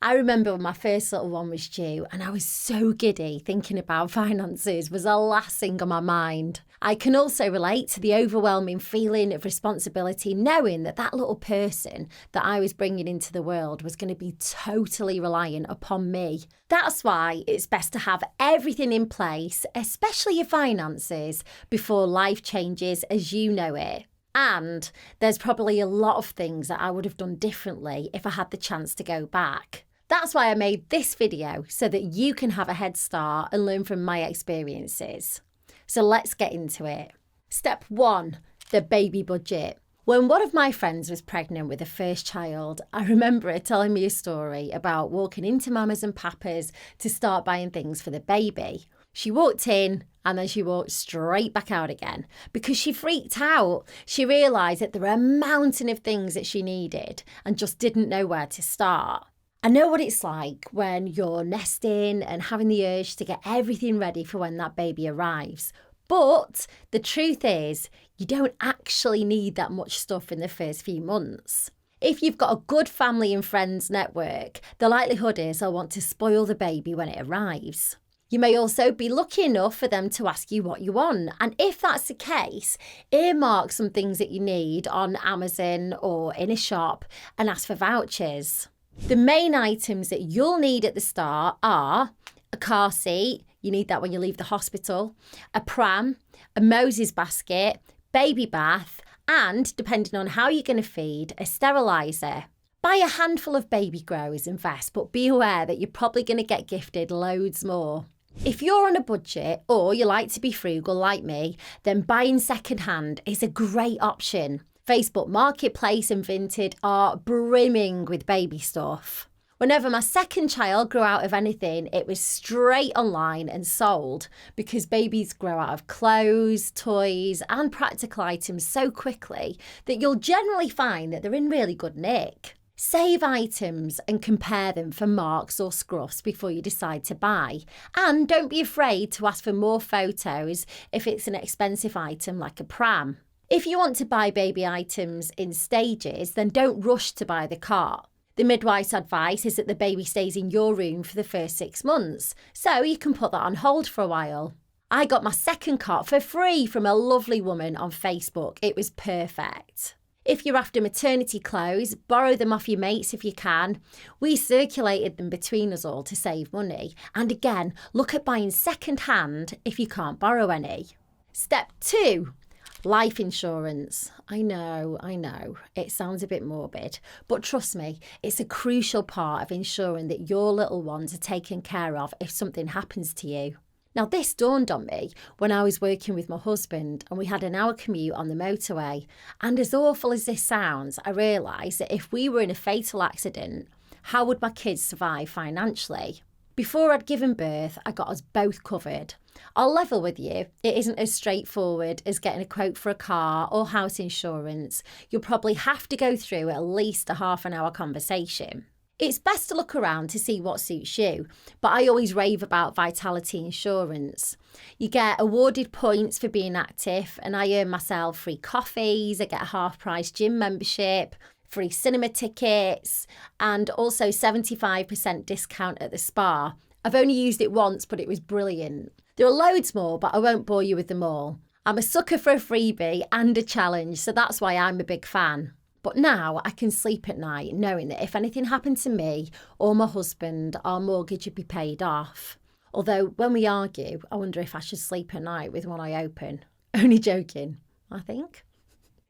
I remember when my first little one was due and I was so giddy thinking about finances was the last thing on my mind. I can also relate to the overwhelming feeling of responsibility knowing that that little person that I was bringing into the world was going to be totally reliant upon me. That's why it's best to have everything in place, especially your finances, before life changes as you know it. And there's probably a lot of things that I would have done differently if I had the chance to go back. That's why I made this video, so that you can have a head start and learn from my experiences. So let's get into it. Step 1, the baby budget. When one of my friends was pregnant with her first child, I remember her telling me a story about walking into Mamas and Papas to start buying things for the baby. She walked in and then she walked straight back out again because she freaked out. She realised that there were a mountain of things that she needed and just didn't know where to start. I know what it's like when you're nesting and having the urge to get everything ready for when that baby arrives. But the truth is, you don't actually need that much stuff in the first few months. If you've got a good family and friends network, the likelihood is they'll want to spoil the baby when it arrives. You may also be lucky enough for them to ask you what you want. And if that's the case, earmark some things that you need on Amazon or in a shop and ask for vouchers. The main items that you'll need at the start are a car seat, you need that when you leave the hospital, a pram, a Moses basket, baby bath, and, depending on how you're going to feed, a steriliser. Buy a handful of baby grows and vests, but be aware that you're probably going to get gifted loads more. If you're on a budget or you like to be frugal like me, then buying second-hand is a great option. Facebook Marketplace and Vinted are brimming with baby stuff. Whenever my second child grew out of anything, it was straight online and sold because babies grow out of clothes, toys and practical items so quickly that you'll generally find that they're in really good nick. Save items and compare them for marks or scruffs before you decide to buy. And don't be afraid to ask for more photos if it's an expensive item like a pram. If you want to buy baby items in stages, then don't rush to buy the cart. The midwife's advice is that the baby stays in your room for the first 6 months, so you can put that on hold for a while. I got my second cart for free from a lovely woman on Facebook. It was perfect. If you're after maternity clothes, borrow them off your mates if you can. We circulated them between us all to save money. And again, look at buying second hand if you can't borrow any. Step 2. Life insurance. I know, it sounds a bit morbid, but trust me, it's a crucial part of ensuring that your little ones are taken care of if something happens to you. Now, this dawned on me when I was working with my husband and we had an hour commute on the motorway. And as awful as this sounds, I realised that if we were in a fatal accident, how would my kids survive financially? Before I'd given birth, I got us both covered. I'll level with you, it isn't as straightforward as getting a quote for a car or house insurance. You'll probably have to go through at least a half an hour conversation. It's best to look around to see what suits you, but I always rave about Vitality Insurance. You get awarded points for being active, and I earn myself free coffees, I get a half-price gym membership, free cinema tickets, and also 75% discount at the spa. I've only used it once, but it was brilliant. There are loads more, but I won't bore you with them all. I'm a sucker for a freebie and a challenge, so that's why I'm a big fan. But now I can sleep at night knowing that if anything happened to me or my husband, our mortgage would be paid off. Although when we argue, I wonder if I should sleep at night with one eye open. Only joking, I think.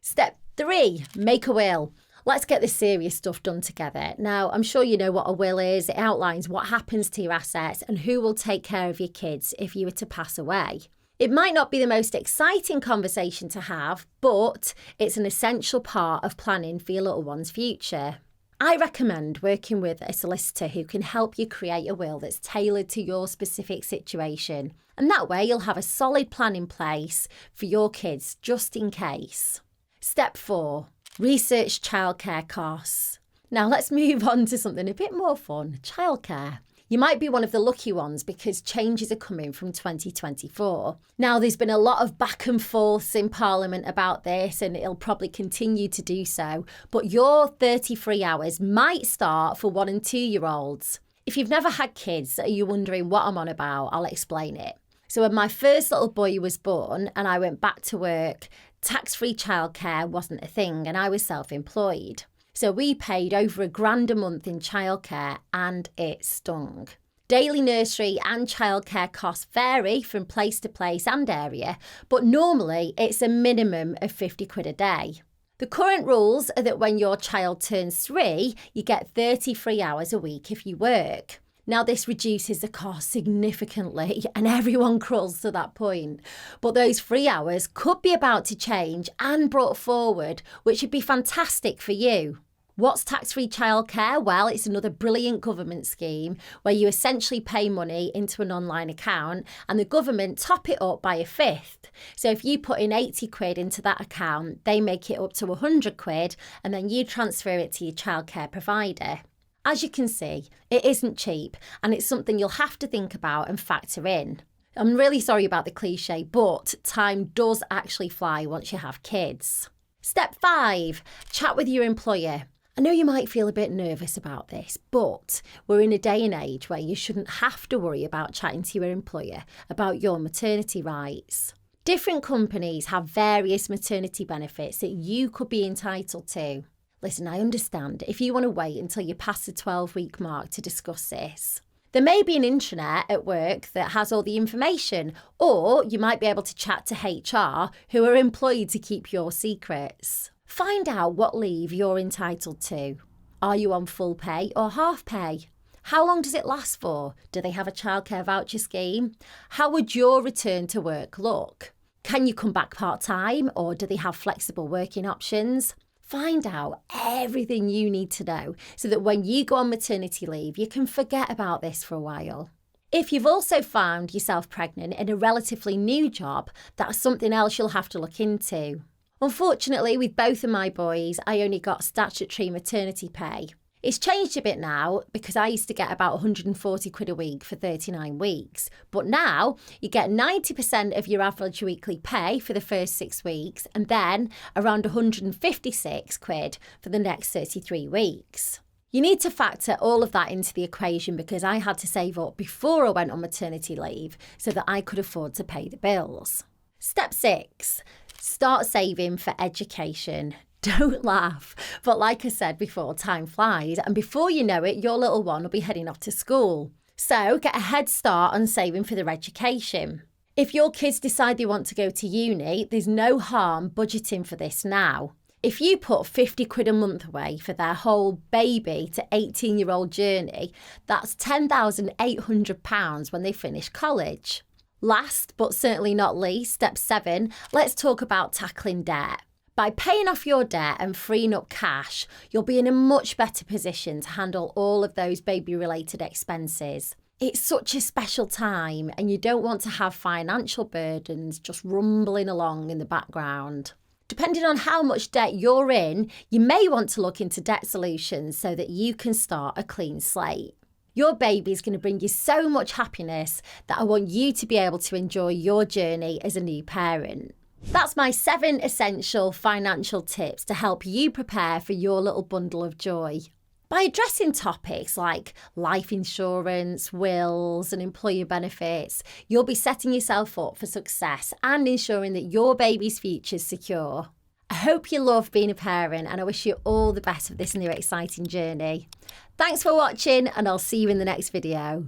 Step 3, make a will. Let's get this serious stuff done together. Now, I'm sure you know what a will is. It outlines what happens to your assets and who will take care of your kids if you were to pass away. It might not be the most exciting conversation to have, but it's an essential part of planning for your little one's future. I recommend working with a solicitor who can help you create a will that's tailored to your specific situation. And that way you'll have a solid plan in place for your kids just in case. Step 4. Research childcare costs. Now let's move on to something a bit more fun, childcare. You might be one of the lucky ones because changes are coming from 2024. Now, there's been a lot of back and forth in Parliament about this, and it'll probably continue to do so, but your 33 hours might start for 1 and 2 year olds. If you've never had kids, are you wondering what I'm on about? I'll explain it. So when my first little boy was born and I went back to work, tax-free childcare wasn't a thing and I was self-employed. So we paid over £1,000 a month in childcare and it stung. Daily nursery and childcare costs vary from place to place and area, but normally it's a minimum of £50 a day. The current rules are that when your child turns 3, you get 33 hours a week if you work. Now, this reduces the cost significantly and everyone crawls to that point. But those 3 hours could be about to change and brought forward, which would be fantastic for you. What's tax-free childcare? Well, it's another brilliant government scheme where you essentially pay money into an online account and the government top it up by a fifth. So if you put in £80 into that account, they make it up to £100 and then you transfer it to your childcare provider. As you can see, it isn't cheap and it's something you'll have to think about and factor in. I'm really sorry about the cliche, but time does actually fly once you have kids. Step 5, chat with your employer. I know you might feel a bit nervous about this, but we're in a day and age where you shouldn't have to worry about chatting to your employer about your maternity rights. Different companies have various maternity benefits that you could be entitled to. Listen, I understand if you want to wait until you pass the 12-week mark to discuss this. There may be an intranet at work that has all the information, or you might be able to chat to HR who are employed to keep your secrets. Find out what leave you're entitled to. Are you on full pay or half pay? How long does it last for? Do they have a childcare voucher scheme? How would your return to work look? Can you come back part-time or do they have flexible working options? Find out everything you need to know so that when you go on maternity leave, you can forget about this for a while. If you've also found yourself pregnant in a relatively new job, that's something else you'll have to look into. Unfortunately, with both of my boys, I only got statutory maternity pay. It's changed a bit now because I used to get about £140 a week for 39 weeks. But now you get 90% of your average weekly pay for the first 6 weeks and then around £156 for the next 33 weeks. You need to factor all of that into the equation because I had to save up before I went on maternity leave so that I could afford to pay the bills. Step 6. Start saving for education. Don't laugh, but like I said before, time flies and before you know it, your little one will be heading off to school. So get a head start on saving for their education. If your kids decide they want to go to uni, there's no harm budgeting for this now. If you put £50 a month away for their whole baby to 18-year-old journey, that's £10,800 when they finish college. Last, but certainly not least, step 7, let's talk about tackling debt. By paying off your debt and freeing up cash, you'll be in a much better position to handle all of those baby-related expenses. It's such a special time and you don't want to have financial burdens just rumbling along in the background. Depending on how much debt you're in, you may want to look into debt solutions so that you can start a clean slate. Your baby is going to bring you so much happiness that I want you to be able to enjoy your journey as a new parent. That's my 7 essential financial tips to help you prepare for your little bundle of joy. By addressing topics like life insurance, wills and employer benefits, you'll be setting yourself up for success and ensuring that your baby's future is secure. I hope you love being a parent and I wish you all the best of this new exciting journey. Thanks for watching and I'll see you in the next video.